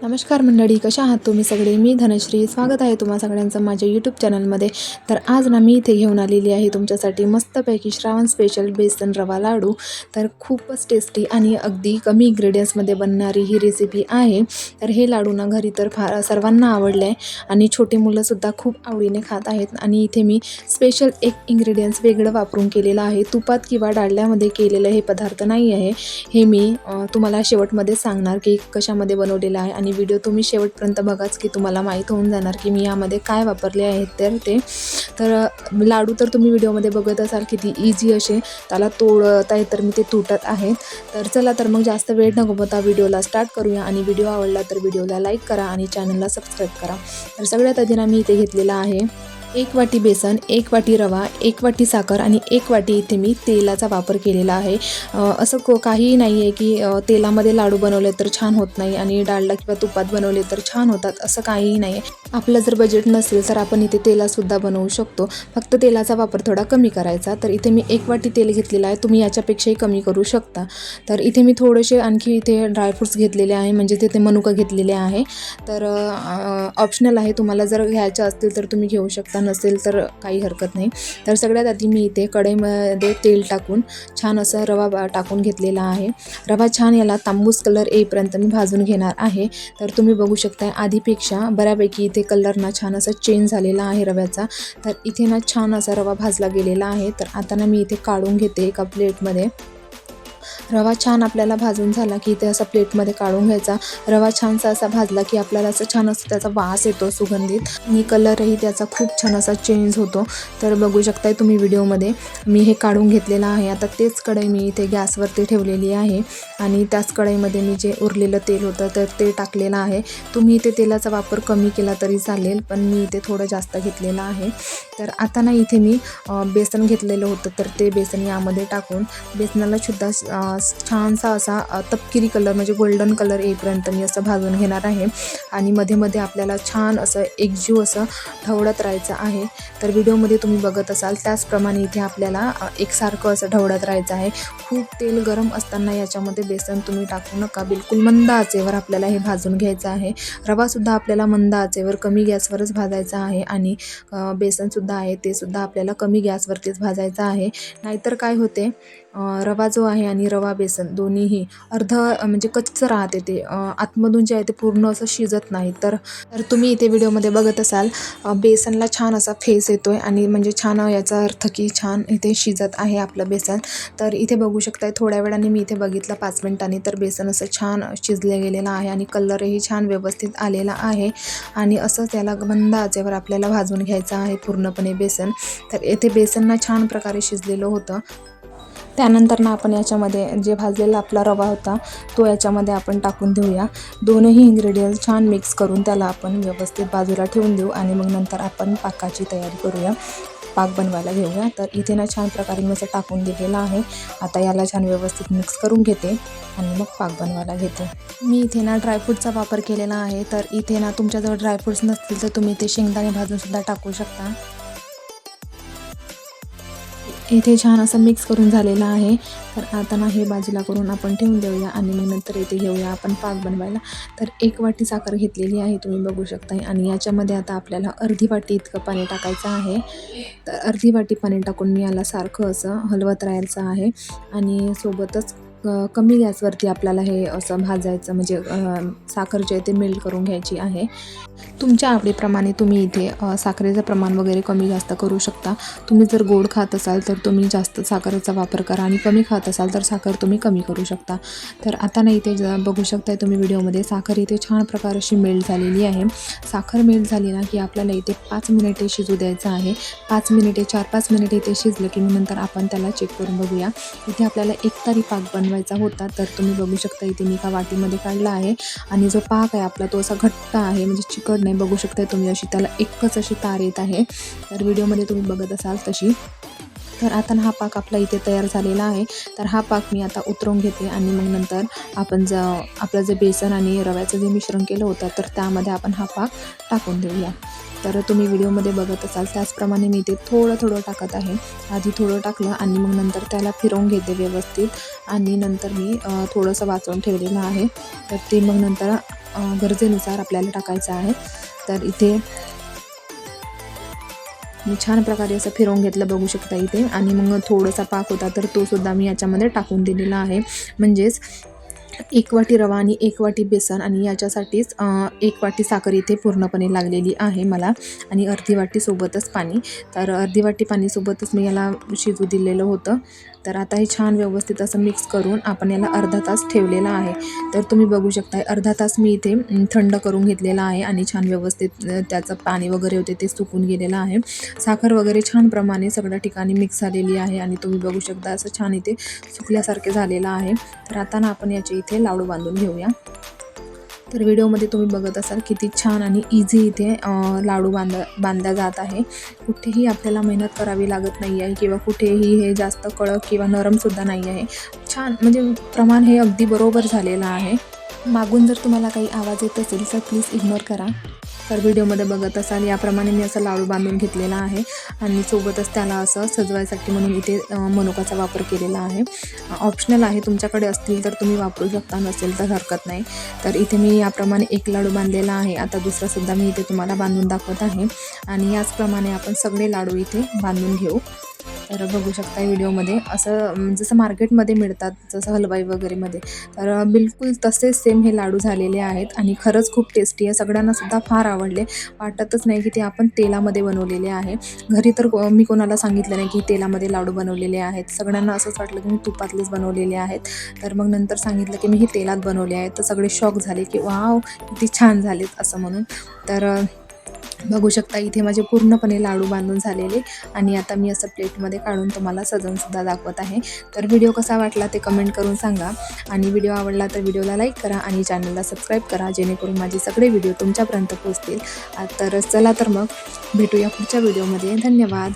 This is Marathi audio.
नमस्कार मंडळी, कशा आहात तुम्ही सगळे? मी धनश्री, स्वागत आहे तुम्हा सगळ्यांचं माझ्या यूट्यूब चॅनलमध्ये. तर आज ना मी इथे घेऊन आलेली आहे तुमच्यासाठी मस्तपैकी श्रावण स्पेशल बेसन रवा लाडू. तर खूपच टेस्टी आणि अगदी कमी इन्ग्रेडियंट्समध्ये बनणारी ही रेसिपी आहे. तर हे लाडू ना घरी तर फार सर्वांना आवडले आहे आणि छोटी मुलंसुद्धा खूप आवडीने खात आहेत. आणि इथे मी स्पेशल एक इन्ग्रेडियंट्स वेगळं वापरून केलेलं आहे. तुपात किंवा डाळल्यामध्ये केलेलं हे पदार्थ नाही आहे. हे मी तुम्हाला शेवटमध्ये सांगणार की कशामध्ये बनवलेलं आहे. आणि व्हिडिओ तुम्ही शेवटपर्यंत बघाच की तुम्हाला माहीत होऊन जाणार की मी यामध्ये काय वापरले आहेत. तर लाडू तर तुम्ही व्हिडिओमध्ये बघत असाल किती इझी असे त्याला तोडता तर मी ते तुटत आहेत. तर चला तर मग जास्त वेळ न घालवता व्हिडिओला स्टार्ट करूया. आणि व्हिडिओ आवडला तर व्हिडिओला लाईक करा आणि चॅनलला सबस्क्राईब करा. तर सगळ्यात आधी ना मी इथे घेतलेला आहे 1 वाटी बेसन, 1 वाटी रवा, 1 वाटी साखर आणि 1 वाटी इथे मी तेलाचा वापर केलेला आहे. असं काहीही नाही आहे की तेलामध्ये लाडू बनवले तर छान होत नाही आणि डाळला किंवा तुपात बनवले तर छान होतात, असं काहीही नाही आहे. आपलं जर बजेट नसेल तर आपण इथे तेलातसुद्धा बनवू शकतो, फक्त तेलाचा वापर थोडा कमी करायचा. तर इथे मी 1 वाटी तेल घेतलेलं आहे, तुम्ही याच्यापेक्षाही कमी करू शकता. तर इथे मी थोडेसे आणखी इथे ड्रायफ्रूट्स घेतलेले आहे, म्हणजे तिथे मनुका घेतलेले आहे. तर ऑप्शनल आहे, तुम्हाला जर घ्यायचे असतील तर तुम्ही घेऊ शकता, नसेल तर काही हरकत नाही. तर सगळ्यात आधी मी इथे कढईमध्ये तेल टाकून छान असं रवा टाकून घेतलेला आहे. रवा छान याला तांबूस कलर येईपर्यंत मी भाजून घेणार आहे. तर तुम्ही बघू शकता आधीपेक्षा बऱ्यापैकी इथे कलर ना छान असा चेंज झालेला आहे रव्याचा. तर इथे ना छान असा रवा भाजला गेलेला आहे. तर आता ना मी इथे काढून घेते एका प्लेटमध्ये. रवा छान आपल्याला भाजून झाला की इथे असा प्लेटमध्ये काढून घ्यायचा. रवा छानसा असा भाजला की आपल्याला असं छान असं त्याचा वास येतो सुगंधित आणि कलरही त्याचा खूप छान असा चेंज होतो. तर बघू शकताय तुम्ही व्हिडिओमध्ये मी हे काढून घेतलेलं आहे. आता तेच कढई मी इथे गॅसवरती ठेवलेली आहे आणि त्याच कढईमध्ये मी जे उरलेलं तेल होतं तर ते टाकलेलं आहे. तुम्ही इथे तेलाचा वापर कमी केला तरी चालेल, पण मी इथे थोडं जास्त घेतलेलं आहे. तर आता ना इथे मी बेसन घेतलेलं होतं, तर ते बेसन यामध्ये टाकून बेसनाला सुद्धा छानसा असा तपकिरी कलर म्हणजे गोल्डन कलर येईपर्यंत मी असं भाजून घेणार आहे. आणि मध्ये मध्ये आपल्याला छान असं एकजीव असं ढवळत राहायचं आहे. तर व्हिडिओमध्ये तुम्ही बघत असाल त्याचप्रमाणे इथे आपल्याला एकसारखं असं ढवळत राहायचं आहे. खूप तेल गरम असताना याच्यामध्ये बेसन तुम्ही टाकू नका, बिलकुल मंद आचेवर आपल्याला हे भाजून घ्यायचं आहे. रवासुद्धा आपल्याला मंद आचेवर कमी गॅसवरच भाजायचा आहे आणि बेसनसुद्धा आहे ते सुद्धा आपल्याला कमी गॅसवरतीच भाजायचं आहे. नाहीतर काय होते, रवा जो आहे आणि रवा बेसन दोन्हीही म्हणजे कच्चं राहते, ते आतमधून जे आहे ते पूर्ण असं शिजत नाही. तर तुम्ही इथे व्हिडिओमध्ये बघत असाल बेसनला छान असा फेस येतो आहे आणि म्हणजे छान याचा अर्थ की छान इथे शिजत आहे आपलं बेसन. तर इथे बघू शकताय थोड्या वेळाने मी इथे बघितलं 5 मिनिटांनी, तर बेसन असं छान शिजलं गेलेलं आहे आणि कलरही छान व्यवस्थित आलेला आहे. आणि असंच त्याला मंद आचेवर आपल्याला भाजून घ्यायचं आहे पूर्णपणे बेसन. तर येथे बेसन ना छान प्रकारे शिजलेलं होतं. त्यानंतर ना आपण याच्यामध्ये जे भाजलेला आपला रवा होता तो याच्यामध्ये आपण टाकून देऊया. दोनही इन्ग्रेडियंट्स छान मिक्स करून त्याला आपण व्यवस्थित बाजूला ठेवून देऊ आणि मग नंतर आपण पाकाची तयारी करूया, पाक बनवायला घेऊया. तर इथे ना छान प्रकारे मी असं टाकून दिलेलं आहे. आता याला छान व्यवस्थित मिक्स करून घेते आणि मग पाक बनवायला घेते. मी इथे ना ड्रायफ्रूटचा वापर केलेला आहे. तर इथे ना तुमच्याजवळ ड्रायफ्रूट्स नसतील तर तुम्ही ते शेंगदाणे भाजूनसुद्धा टाकू शकता. इथे छान असं मिक्स करून झालेलं आहे. तर आता ना हे बाजूला करून आपण ठेवून देऊया आणि मग नंतर इथे घेऊया आपण पाक बनवायला. तर 1 वाटी साखर घेतलेली आहे तुम्ही बघू शकता आणि याच्यामध्ये आता आपल्याला अर्धी वाटी इतकं पाणी टाकायचं आहे. तर अर्धी वाटी पाणी टाकून मी याला सारखं असं हलवत राहायचं आहे आणि सोबतच कमी गॅसवरती आपल्याला हे असं भाजायचं, म्हणजे साखर जे आहे ते मेल्ट करून घ्यायची आहे. तुमच्या आवडीप्रमाणे तुम्ही इथे साखरेचं प्रमाण वगैरे कमी जास्त करू शकता. तुम्ही जर गोड खात असाल तर तुम्ही जास्त साखरेचा वापर करा आणि कमी खात असाल तर साखर तुम्ही कमी करू शकता. तर आता ना इथे बघू शकताय तुम्ही व्हिडिओमध्ये साखर इथे छान प्रकारे अशी मेल्ट झालेली आहे. साखर मेल्ट झाली ना की आपल्याला इथे 5 मिनिटे शिजू द्यायचं आहे. 5 मिनिटे 4-5 मिनिटे इथे शिजलं की नंतर आपण त्याला चेक करून बघूया. इथे आपल्याला एकतारी पाक बनवायचा होता. तर तुम्ही बघू शकता इथे मी एका वाटीमध्ये काढला आहे आणि जो पाक आहे आपला तो असा घट्ट आहे, म्हणजे चिकट नाही. बघू शकताय तुम्ही अशी त्याला एकच अशी तार येत आहे. तर व्हिडिओमध्ये तुम्ही बघत असाल तशी. तर आता हा पाक आपला इथे तयार झालेला आहे. तर हा पाक मी आता उतरवून घेते आणि मग नंतर आपण आपलं जे बेसन आणि रव्याचं जे मिश्रण केलं होतं तर त्यामध्ये आपण हा पाक टाकून देऊया. तर तुम्ही व्हिडिओमध्ये बघत असाल त्याचप्रमाणे मी ते थोडं थोडं टाकत आहे. आधी थोडं टाकलं आणि मग नंतर त्याला फिरवून घेते व्यवस्थित आणि नंतर मी थोडंसं वाचवून ठेवलेलं आहे. तर ते मग नंतर गरजेनुसार आपल्याला टाकायचं आहे. तर इथे मी छान प्रकारे असं फिरवून घेतलं बघू शकता इथे. आणि मग थोडासा पाक होता तर तो सुद्धा मी याच्यामध्ये टाकून दिलेला आहे. म्हणजेच 1 वाटी रवा आणि 1 वाटी बेसन आणि याच्यासाठीच 1 वाटी साखर इथे पूर्णपणे लागलेली आहे मला आणि अर्धी वाटी सोबतच पाणी. तर अर्धी वाटी पाणीसोबतच मी याला शिजू दिलेलं होतं. तर आता हे छान व्यवस्थित असं मिक्स करून आपण याला अर्धा तास ठेवलेला आहे. तर तुम्ही बघू शकता अर्धा तास मी इथे थंड करून घेतलेला आहे आणि छान व्यवस्थित त्याचं पाणी वगैरे होते ते सुकून गेलेलं आहे. साखर वगैरे छान प्रमाणे सगळ्या ठिकाणी मिक्स झालेली आहे आणि तुम्ही बघू शकता असं छान इथे सुकल्यासारखे झालेलं आहे. तर आता ना आपण याचे इथे लाडू बांधून घेऊया. तर व्हिडिओमध्ये तुम्ही बघत असाल किती छान आणि इझी इथे लाडू बांधल्या जात आहे. कुठेही आपल्याला मेहनत करावी लागत नाही आहे किंवा कुठेही हे जास्त कडक किंवा नरमसुद्धा नाही आहे. छान म्हणजे प्रमाण हे अगदी बरोबर झालेलं आहे. मागून जर तुम्हाला काही आवाज येत असेल तर प्लीज इग्नोर करा. तर व्हिडिओमध्ये बघत असाल याप्रमाणे मी असं लाडू बांधून घेतलेला आहे आणि सोबतच त्याला असं सजवायसाठी म्हणून इथे मनुकाचा वापर केलेला आहे. ऑप्शनल आहे, तुमच्याकडे असतील तर तुम्ही वापरू शकता, नसेल तर हरकत नाही. तर इथे मी याप्रमाणे एक लाडू बांधलेला आहे. आता दुसरासुद्धा मी इथे तुम्हाला बांधून दाखवत आहे आणि याचप्रमाणे आपण सगळे लाडू इथे बांधून घेऊ. तर बघू शकता व्हिडिओमध्ये असं जसं मार्केटमध्ये मिळतात जसं हलवाई वगैरेमध्ये, तर बिलकुल तसेच सेम हे लाडू झालेले आहेत आणि खरंच खूप टेस्टी आहे. सगळ्यांनासुद्धा फार आवडले. वाटतच नाही की ते आपण तेलामध्ये बनवलेले आहे. घरी तर मी कोणाला सांगितलं नाही की तेलामध्ये लाडू बनवलेले आहेत. सगळ्यांना असंच वाटलं की मी तुपातलेच बनवलेले आहेत. तर मग नंतर सांगितलं की मी हे तेलात बनवले आहेत. तर सगळे शॉक झाले की वाव किती छान झालेत असं म्हणून. तर बघू शकता इथे माझे पूर्णपणे लाडू बांधून झालेले आणि आता मी असं प्लेटमध्ये काढून तुम्हाला सजवूनसुद्धा दाखवत आहे. तर व्हिडिओ कसा वाटला ते कमेंट करून सांगा आणि व्हिडिओ आवडला तर व्हिडिओला लाईक करा आणि चॅनलला सबस्क्राईब करा जेणेकरून माझे सगळे व्हिडिओ तुमच्यापर्यंत पोहोचतील. तर चला तर मग भेटूया पुढच्या व्हिडिओमध्ये. धन्यवाद.